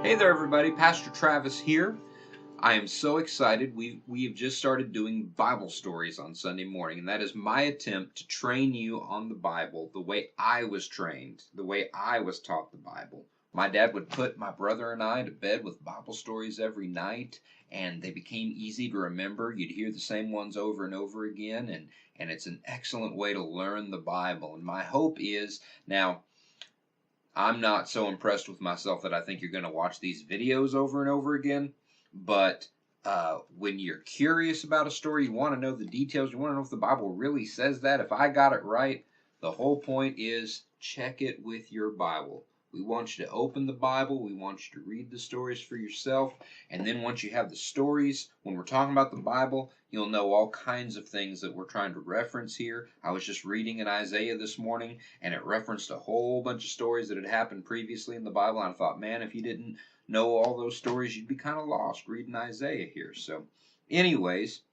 Hey there, everybody. Pastor Travis here. I am so excited. We have just started doing Bible stories on Sunday morning, and that is my attempt to train you on the Bible the way I was trained, the way I was taught the Bible. My dad would put my brother and I to bed with Bible stories every night, and they became easy to remember. You'd hear the same ones over and over again, and it's an excellent way to learn the Bible. And my hope is now. I'm not so impressed with myself that I think you're going to watch these videos over and over again. But when you're curious about a story, you want to know the details, you want to know if the Bible really says that, if I got it right, the whole point is check it with your Bible. We want you to open the Bible. We want you to read the stories for yourself. And then once you have the stories, when we're talking about the Bible, you'll know all kinds of things that we're trying to reference here. I was just reading in Isaiah this morning, and it referenced a whole bunch of stories that had happened previously in the Bible. And I thought, man, if you didn't know all those stories, you'd be kind of lost reading Isaiah here. So, anyways,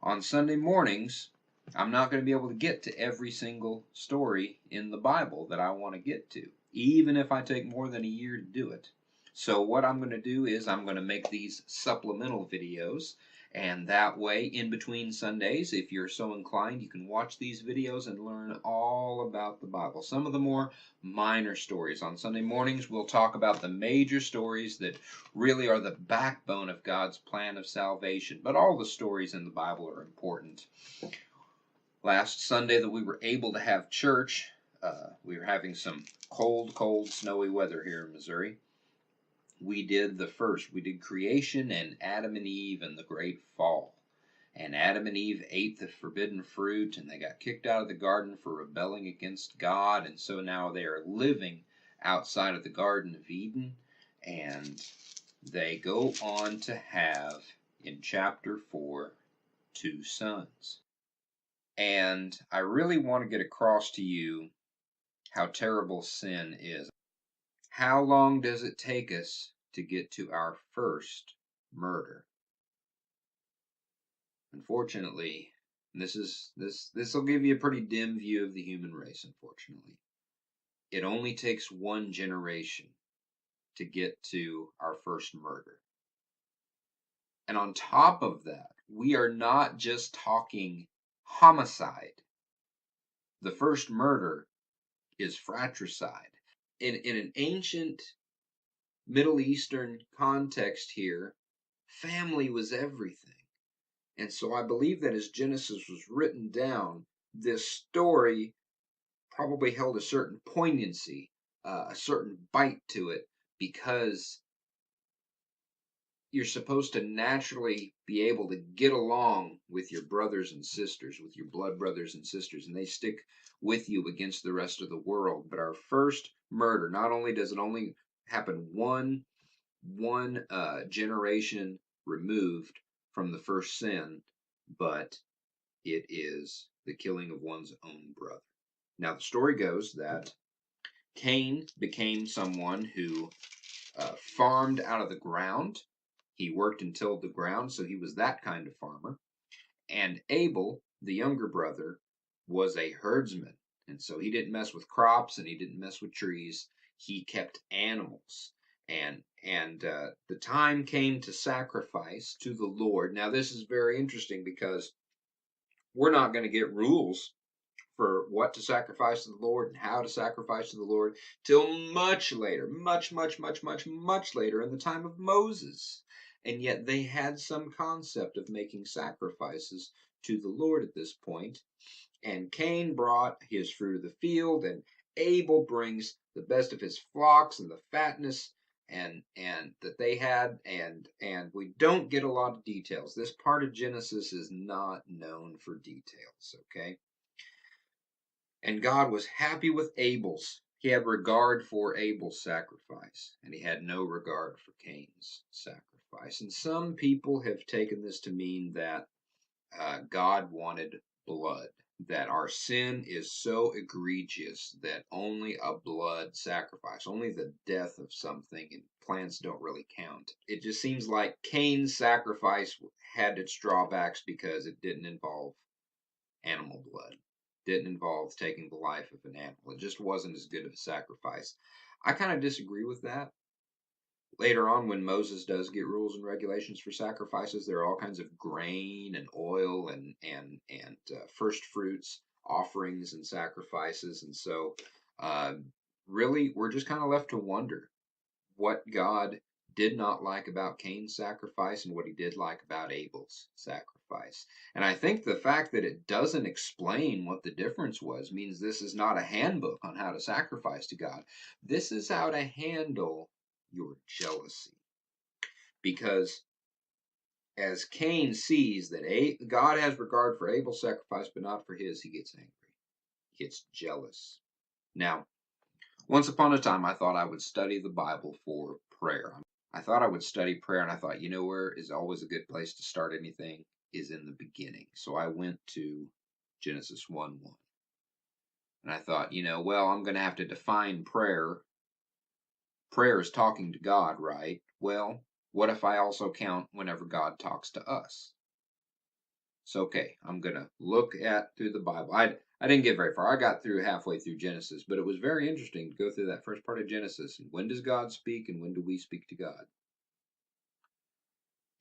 on Sunday mornings, I'm not going to be able to get to every single story in the Bible that I want to get to, even if I take more than a year to do it. So what I'm going to do is I'm going to make these supplemental videos, and that way, in between Sundays, if you're so inclined, you can watch these videos and learn all about the Bible. Some of the more minor stories. On Sunday mornings, we'll talk about the major stories that really are the backbone of God's plan of salvation. But all the stories in the Bible are important. Last Sunday that we were able to have church, we were having some cold, snowy weather here in Missouri. We did the first. We did creation and Adam and Eve and the great fall. And Adam and Eve ate the forbidden fruit, and they got kicked out of the garden for rebelling against God, and so now they are living outside of the Garden of Eden, and they go on to have, in chapter 4, 2 sons. And I really want to get across to you how terrible sin is. How long does it take us to get to our first murder? Unfortunately, this will give you a pretty dim view of the human race, unfortunately. It only takes one generation to get to our first murder. And on top of that, we are not just talking homicide. The first murder is fratricide. In an ancient Middle Eastern context here, family was everything. And so I believe that as Genesis was written down, this story probably held a certain poignancy, a certain bite to it, because you're supposed to naturally be able to get along with your brothers and sisters, with your blood brothers and sisters, and they stick with you against the rest of the world. But our first murder, not only does it only happen one generation removed from the first sin, but it is the killing of one's own brother. Now, the story goes that Cain became someone who farmed out of the ground. He worked and tilled the ground, so he was that kind of farmer. And Abel, the younger brother, was a herdsman. And so he didn't mess with crops and he didn't mess with trees. He kept animals. And the time came to sacrifice to the Lord. Now, this is very interesting because we're not going to get rules for what to sacrifice to the Lord and how to sacrifice to the Lord till much later, much later in the time of Moses. And yet they had some concept of making sacrifices to the Lord at this point. And Cain brought his fruit of the field, and Abel brings the best of his flocks and the fatness and that they had, and we don't get a lot of details. This part of Genesis is not known for details, okay? And God was happy with Abel's. He had regard for Abel's sacrifice, and he had no regard for Cain's sacrifice. And some people have taken this to mean that God wanted blood, that our sin is so egregious that only a blood sacrifice, only the death of something, and plants don't really count. It just seems like Cain's sacrifice had its drawbacks because it didn't involve animal blood, didn't involve taking the life of an animal. It just wasn't as good of a sacrifice. I kind of disagree with that. Later on, when Moses does get rules and regulations for sacrifices, there are all kinds of grain and oil and first fruits offerings and sacrifices, and so uh, really we're just kind of left to wonder what God did not like about Cain's sacrifice and what he did like about Abel's sacrifice. And I think the fact that it doesn't explain what the difference was means this is not a handbook on how to sacrifice to God. This is how to handle your jealousy. Because as Cain sees that God has regard for Abel's sacrifice but not for his, he gets angry. He gets jealous. Now, once upon a time, I thought I would study the Bible for prayer. I thought I would study prayer, and I thought, you know where is always a good place to start anything is in the beginning. So I went to Genesis 1:1. And I thought, well, I'm going to have to define prayer. Prayer is talking to God, right? Well, what if I also count whenever God talks to us? So, okay, I'm going to look at through the Bible. I didn't get very far. I got through halfway through Genesis, but it was very interesting to go through that first part of Genesis. And when does God speak and when do we speak to God?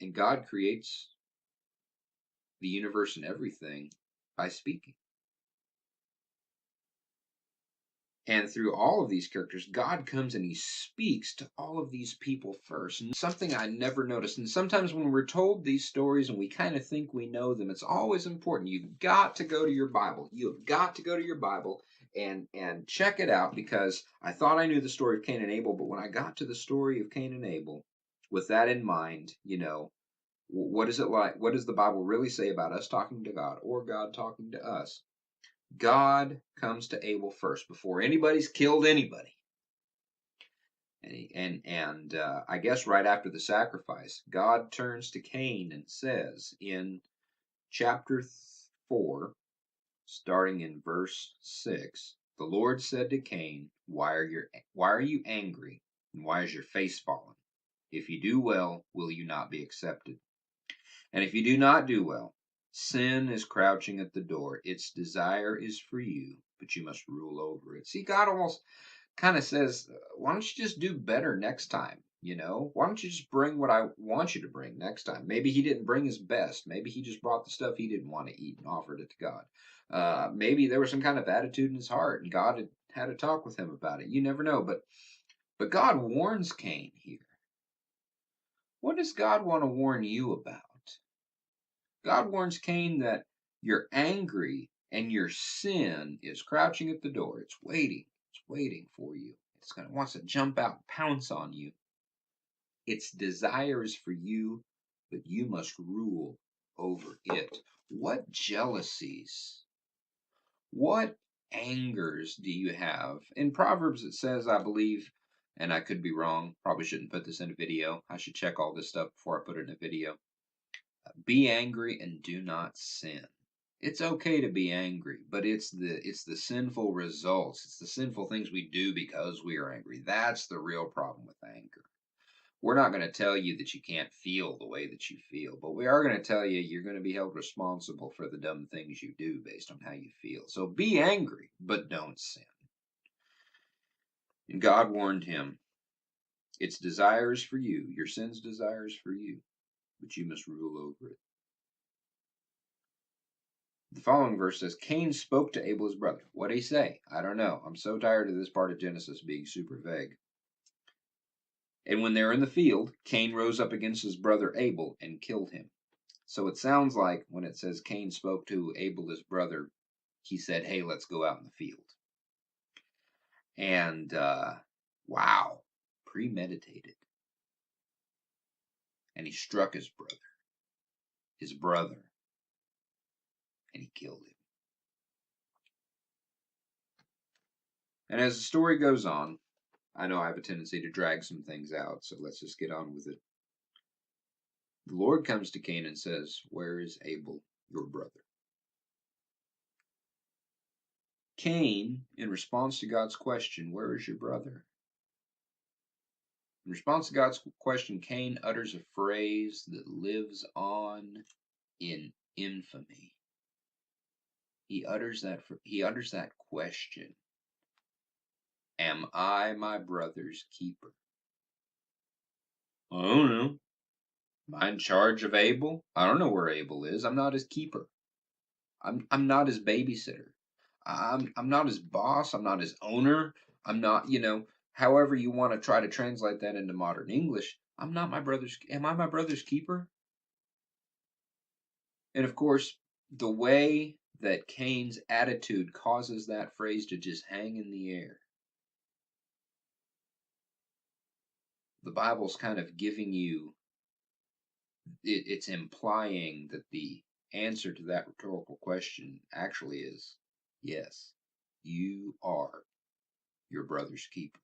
And God creates the universe and everything by speaking. And through all of these characters, God comes and he speaks to all of these people first. And something I never noticed. And sometimes when we're told these stories and we kind of think we know them, it's always important. You've got to go to your Bible. You've got to go to your Bible and check it out, because I thought I knew the story of Cain and Abel, but when I got to the story of Cain and Abel, with that in mind, what is it like? What does the Bible really say about us talking to God or God talking to us? God comes to Abel first before anybody's killed anybody. And I guess right after the sacrifice, God turns to Cain and says in chapter 4, starting in verse 6, the Lord said to Cain, why are you angry, and why is your face fallen? If you do well, will you not be accepted? And if you do not do well, sin is crouching at the door. Its desire is for you, but you must rule over it. See, God almost kind of says, why don't you just do better next time? Why don't you just bring what I want you to bring next time? Maybe he didn't bring his best. Maybe he just brought the stuff he didn't want to eat and offered it to God. Maybe there was some kind of attitude in his heart, and God had a talk with him about it. You never know. But God warns Cain here. What does God want to warn you about? God warns Cain that you're angry and your sin is crouching at the door. It's waiting. It's waiting for you. Wants to jump out and pounce on you. Its desire is for you, but you must rule over it. What jealousies, what angers do you have? In Proverbs it says, I believe, and I could be wrong, probably shouldn't put this in a video. I should check all this stuff before I put it in a video. Be angry and do not sin. It's okay to be angry, but it's the sinful results. It's the sinful things we do because we are angry. That's the real problem with anger. We're not going to tell you that you can't feel the way that you feel, but we are going to tell you you're going to be held responsible for the dumb things you do based on how you feel. So be angry, but don't sin. And God warned him, its desires for you, your sin's desires for you, but you must rule over it. The following verse says, Cain spoke to Abel his brother. What'd he say? I don't know. I'm so tired of this part of Genesis being super vague. And when they were in the field, Cain rose up against his brother Abel and killed him. So it sounds like when it says Cain spoke to Abel his brother, he said, hey, let's go out in the field. And wow, premeditated. And he struck his brother, and he killed him. And as the story goes on, I know I have a tendency to drag some things out, so let's just get on with it. The Lord comes to Cain and says, where is Abel, your brother? Cain, in response to God's question, where is your brother? In response to God's question, Cain utters a phrase that lives on in infamy. He utters that question. Am I my brother's keeper? I don't know. Am I in charge of Abel? I don't know where Abel is. I'm not his keeper. I'm not his babysitter. I'm not his boss. I'm not his owner. I'm not, however you want to try to translate that into modern English. I'm not my brother's. Am I my brother's keeper? And of course, the way that Cain's attitude causes that phrase to just hang in the air. The Bible's kind of giving you, it's implying that the answer to that rhetorical question actually is yes, you are your brother's keeper.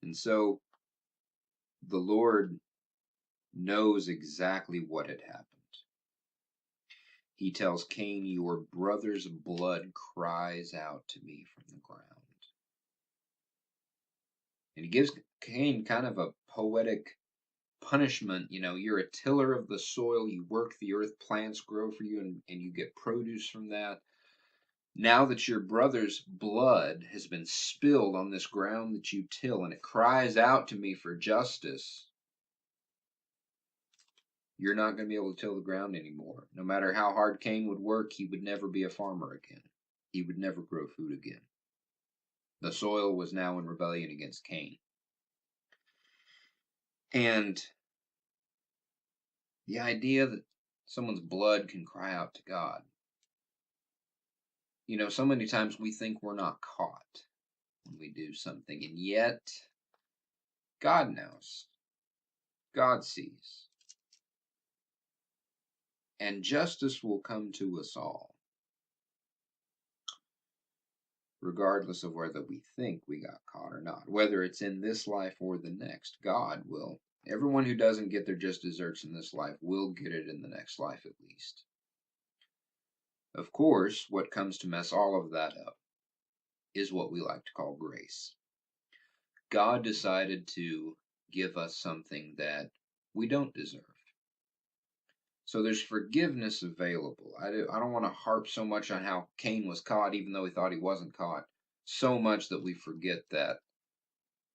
And so the Lord knows exactly what had happened. He tells Cain, your brother's blood cries out to me from the ground. And he gives Cain kind of a poetic punishment. You're a tiller of the soil, you work the earth, plants grow for you, and you get produce from that. Now that your brother's blood has been spilled on this ground that you till, and it cries out to me for justice, you're not going to be able to till the ground anymore. No matter how hard Cain would work, he would never be a farmer again. He would never grow food again. The soil was now in rebellion against Cain. And the idea that someone's blood can cry out to God. So many times we think we're not caught when we do something, and yet God knows. God sees. And justice will come to us all, regardless of whether we think we got caught or not, whether it's in this life or the next. God will. Everyone who doesn't get their just desserts in this life will get it in the next life at least. Of course, what comes to mess all of that up is what we like to call grace. God decided to give us something that we don't deserve. So there's forgiveness available. I don't want to harp so much on how Cain was caught, even though he thought he wasn't caught, so much that we forget that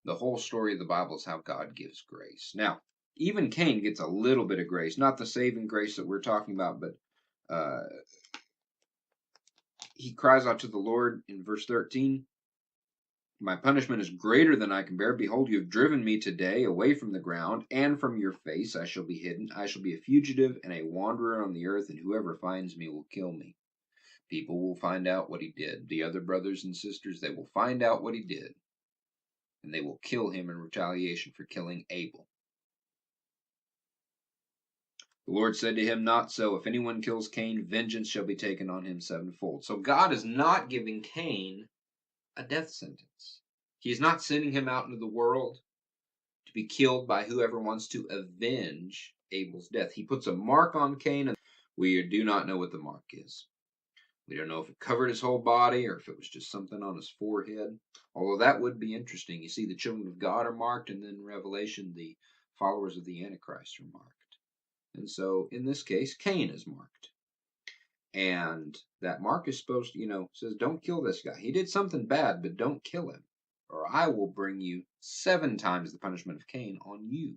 the whole story of the Bible is how God gives grace. Now, even Cain gets a little bit of grace, not the saving grace that we're talking about, but he cries out to the Lord in verse 13. My punishment is greater than I can bear. Behold, you have driven me today away from the ground, and from your face I shall be hidden. I shall be a fugitive and a wanderer on the earth, and whoever finds me will kill me. People will find out what he did. The other brothers and sisters, they will find out what he did, and they will kill him in retaliation for killing Abel. The Lord said to him, not so. If anyone kills Cain, vengeance shall be taken on him sevenfold. So God is not giving Cain a death sentence. He is not sending him out into the world to be killed by whoever wants to avenge Abel's death. He puts a mark on Cain, and we do not know what the mark is. We don't know if it covered his whole body or if it was just something on his forehead. Although that would be interesting. You see, the children of God are marked, and then in Revelation, the followers of the Antichrist are marked. And so, in this case, Cain is marked. And that mark is supposed to, says, don't kill this guy. He did something bad, but don't kill him, or I will bring you 7 times the punishment of Cain on you.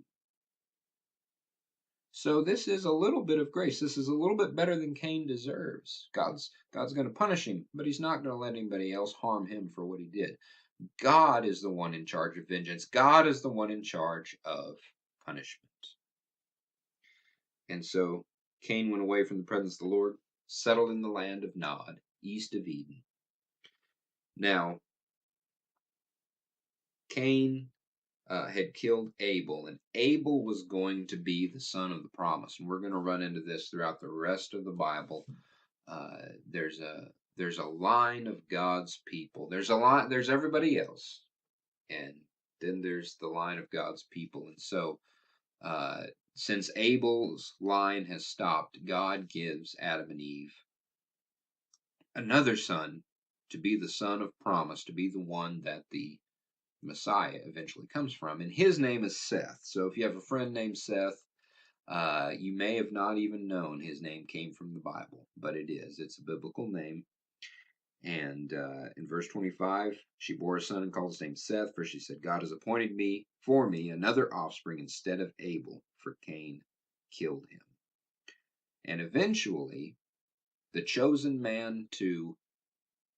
So this is a little bit of grace. This is a little bit better than Cain deserves. God's going to punish him, but he's not going to let anybody else harm him for what he did. God is the one in charge of vengeance. God is the one in charge of punishment. And so Cain went away from the presence of the Lord, settled in the land of Nod, east of Eden. Now, Cain had killed Abel, and Abel was going to be the son of the promise. And we're going to run into this throughout the rest of the Bible. There's a line of God's people. There's everybody else, and then there's the line of God's people. And so, since Abel's line has stopped, God gives Adam and Eve another son to be the son of promise, to be the one that the Messiah eventually comes from, and his name is Seth. So if you have a friend named Seth, you may have not even known his name came from the Bible, but it is. It's a biblical name. And in verse 25, she bore a son and called his name Seth, for she said, God has appointed for me another offspring instead of Abel, for Cain killed him. And eventually, the chosen man to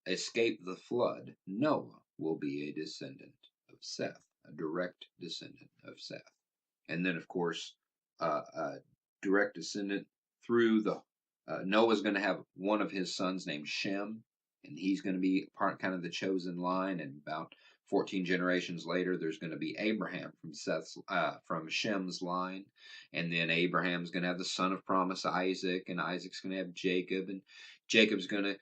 escape the flood, Noah, will be a descendant of Seth, a direct descendant of Seth. And then, of course, a direct descendant through the Noah's going to have one of his sons named Shem, and he's going to be kind of the chosen line. And about 14 generations later, there's going to be Abraham from Shem's line, and then Abraham's going to have the son of promise Isaac, and Isaac's going to have Jacob, and Jacob's going to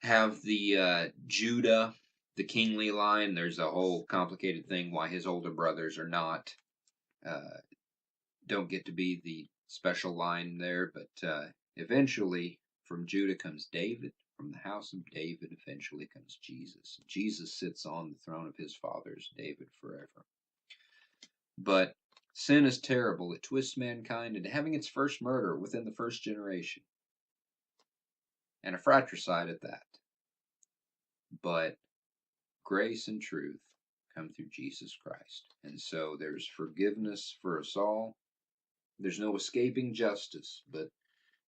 have the Judah, the kingly line. There's a whole complicated thing why his older brothers are not don't get to be the special line there, but eventually from Judah comes David. From the house of David eventually comes Jesus. Jesus sits on the throne of his fathers, David, forever. But sin is terrible. It twists mankind into having its first murder within the first generation, and a fratricide at that. But grace and truth come through Jesus Christ. And so there's forgiveness for us all. There's no escaping justice, but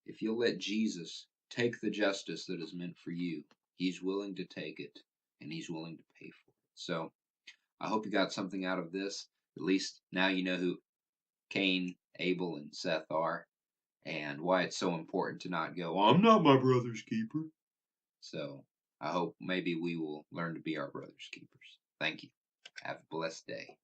if you'll let Jesus take the justice that is meant for you, he's willing to take it, and he's willing to pay for it. So I hope you got something out of this. At least now you know who Cain, Abel, and Seth are, and why it's so important to not go, I'm not my brother's keeper. So I hope maybe we will learn to be our brother's keepers. Thank you. Have a blessed day.